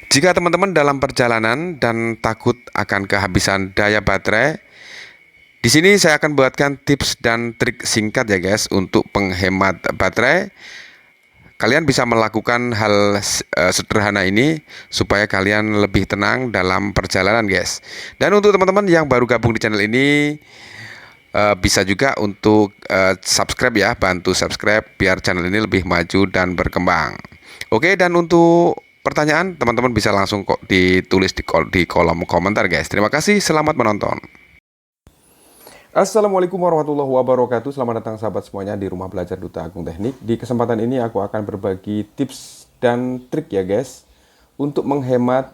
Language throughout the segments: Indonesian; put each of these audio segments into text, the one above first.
Jika teman-teman dalam perjalanan dan takut akan kehabisan daya baterai, di sini saya akan buatkan tips dan trik singkat ya guys untuk penghemat baterai. Kalian bisa melakukan hal sederhana ini supaya kalian lebih tenang dalam perjalanan guys. Dan untuk teman-teman yang baru gabung di channel ini, bisa juga untuk subscribe ya, bantu subscribe biar channel ini lebih maju dan berkembang. Oke, dan untuk pertanyaan teman-teman bisa langsung kok ditulis di kolom komentar guys. Terima kasih, selamat menonton. Assalamualaikum warahmatullahi wabarakatuh. Selamat datang sahabat semuanya di Rumah Belajar Duta Agung Teknik. Di kesempatan ini aku akan berbagi tips dan trik ya guys untuk menghemat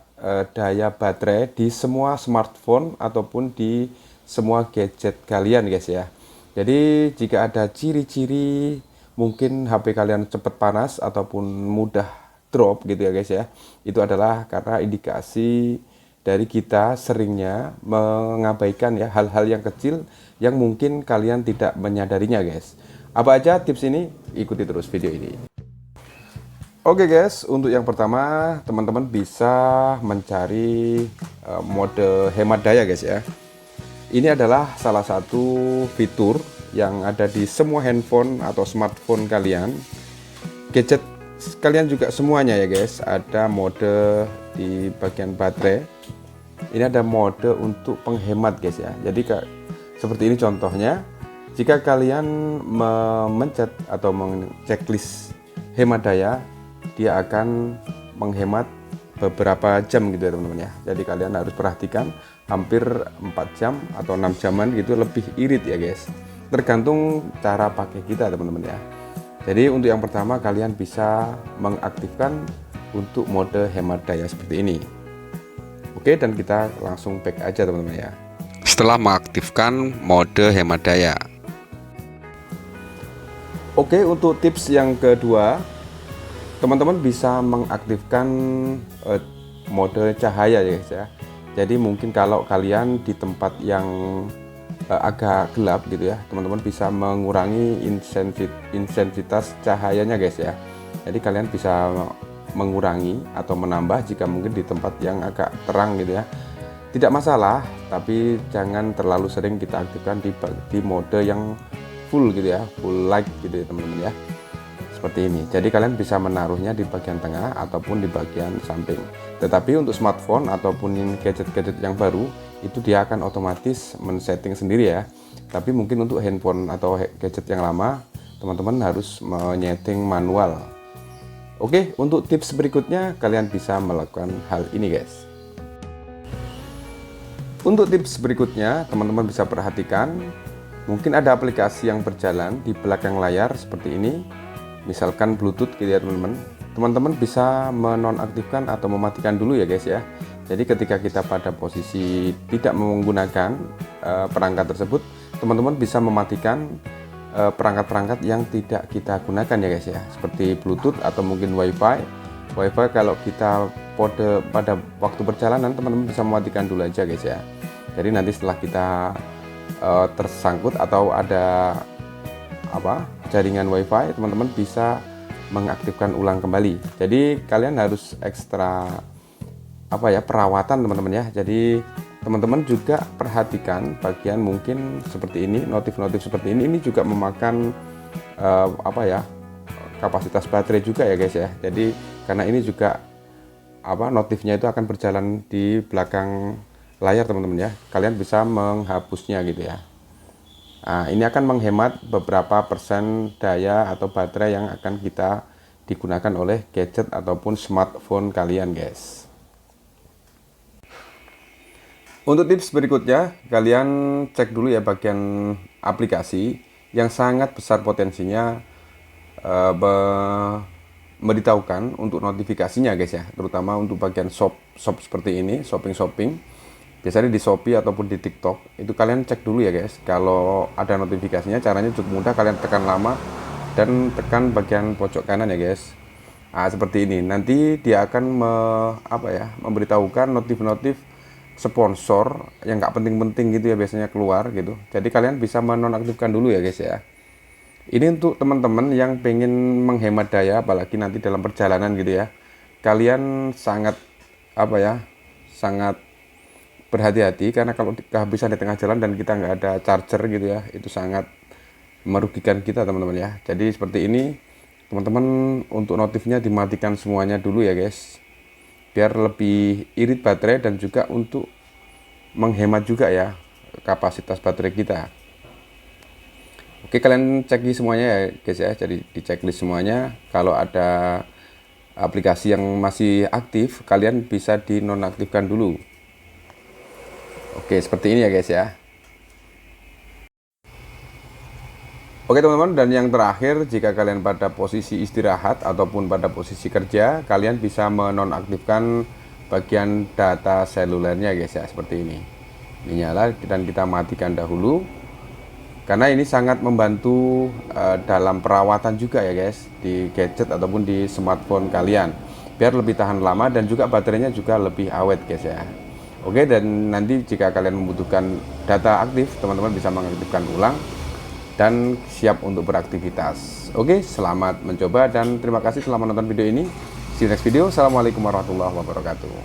daya baterai di semua smartphone ataupun di semua gadget kalian guys ya. Jadi jika ada ciri-ciri mungkin HP kalian cepat panas ataupun mudah drop gitu ya guys ya, itu adalah karena indikasi dari kita seringnya mengabaikan ya hal-hal yang kecil yang mungkin kalian tidak menyadarinya guys. Apa aja tips ini? Ikuti terus video ini. Oke guys, untuk yang pertama teman-teman bisa mencari mode hemat daya guys ya. Ini adalah salah satu fitur yang ada di semua handphone atau smartphone kalian, gadget kalian juga semuanya ya guys. Ada mode di bagian baterai. Ini ada mode untuk penghemat guys ya. Jadi seperti ini contohnya. Jika kalian memencet atau mengchecklist hemat daya, dia akan menghemat beberapa jam gitu ya teman-teman ya. Jadi kalian harus perhatikan hampir 4 jam atau 6 jaman gitu, lebih irit ya guys. Tergantung cara pakai kita teman-teman ya. Jadi untuk yang pertama kalian bisa mengaktifkan untuk mode hemat daya seperti ini. Oke, dan kita langsung back aja teman-teman ya. Setelah mengaktifkan mode hemat daya. Oke, untuk tips yang kedua, teman-teman bisa mengaktifkan mode cahaya ya guys ya. Jadi mungkin kalau kalian di tempat yang agak gelap gitu ya, teman-teman bisa mengurangi intensitas cahayanya guys ya. Jadi kalian bisa mengurangi atau menambah jika mungkin di tempat yang agak terang gitu ya. Tidak masalah, tapi jangan terlalu sering kita aktifkan di mode yang full gitu ya, full light gitu ya teman-teman ya. Seperti ini. Jadi kalian bisa menaruhnya di bagian tengah ataupun di bagian samping. Tetapi untuk smartphone ataupun gadget-gadget yang baru, itu dia akan otomatis men-setting sendiri ya. Tapi mungkin untuk handphone atau gadget yang lama, teman-teman harus menyeting manual. Oke, untuk tips berikutnya kalian bisa melakukan hal ini guys. Untuk tips berikutnya teman-teman bisa perhatikan, mungkin ada aplikasi yang berjalan di belakang layar seperti ini, misalkan Bluetooth gitu ya teman-teman. Teman-teman bisa menonaktifkan atau mematikan dulu ya guys ya. Jadi ketika kita pada posisi tidak menggunakan perangkat tersebut, teman-teman bisa mematikan perangkat-perangkat yang tidak kita gunakan ya guys ya, seperti Bluetooth atau mungkin WiFi. WiFi kalau kita pada waktu perjalanan, teman-teman bisa mematikan dulu aja guys ya. Jadi nanti setelah kita tersangkut atau ada jaringan WiFi, teman-teman bisa mengaktifkan ulang kembali. Jadi kalian harus ekstra perawatan teman-teman ya. Jadi teman-teman juga perhatikan bagian mungkin seperti ini, notif-notif seperti ini juga memakan kapasitas baterai juga ya guys ya. Jadi karena ini juga notifnya itu akan berjalan di belakang layar teman-teman ya. Kalian bisa menghapusnya gitu ya. Nah, ini akan menghemat beberapa persen daya atau baterai yang akan kita digunakan oleh gadget ataupun smartphone kalian guys. Untuk tips berikutnya, kalian cek dulu ya bagian aplikasi yang sangat besar potensinya memberitahukan untuk notifikasinya guys ya, terutama untuk bagian shop seperti ini, shopping. Biasanya di Shopee ataupun di TikTok, itu kalian cek dulu ya guys. Kalau ada notifikasinya, caranya cukup mudah, kalian tekan lama dan tekan bagian pojok kanan ya guys. Nah, seperti ini. Nanti dia akan memberitahukan notif-notif sponsor yang nggak penting-penting gitu ya, biasanya keluar gitu. Jadi kalian bisa menonaktifkan dulu ya guys ya. Ini untuk teman-teman yang pengen menghemat daya, apalagi nanti dalam perjalanan gitu ya. Kalian sangat apa ya, sangat berhati-hati, karena kalau kehabisan di tengah jalan dan kita nggak ada charger gitu ya, itu sangat merugikan kita teman-teman ya. Jadi seperti ini teman-teman, untuk notifnya dimatikan semuanya dulu ya guys, biar lebih irit baterai dan juga untuk menghemat juga ya kapasitas baterai kita. Oke, kalian cek semuanya ya guys ya, jadi di checklist semuanya. Kalau ada aplikasi yang masih aktif, kalian bisa dinonaktifkan dulu. Oke, seperti ini ya guys ya. Oke teman-teman, dan yang terakhir, jika kalian pada posisi istirahat ataupun pada posisi kerja, kalian bisa menonaktifkan bagian data selulernya guys ya, seperti ini. Ini nyala dan kita matikan dahulu, karena ini sangat membantu dalam perawatan juga ya guys, di gadget ataupun di smartphone kalian, biar lebih tahan lama dan juga baterainya juga lebih awet guys ya. Oke, dan nanti jika kalian membutuhkan data aktif, teman-teman bisa mengaktifkan ulang dan siap untuk beraktivitas. Oke, selamat mencoba dan terima kasih telah menonton video ini. See you next video. Assalamualaikum warahmatullahi wabarakatuh.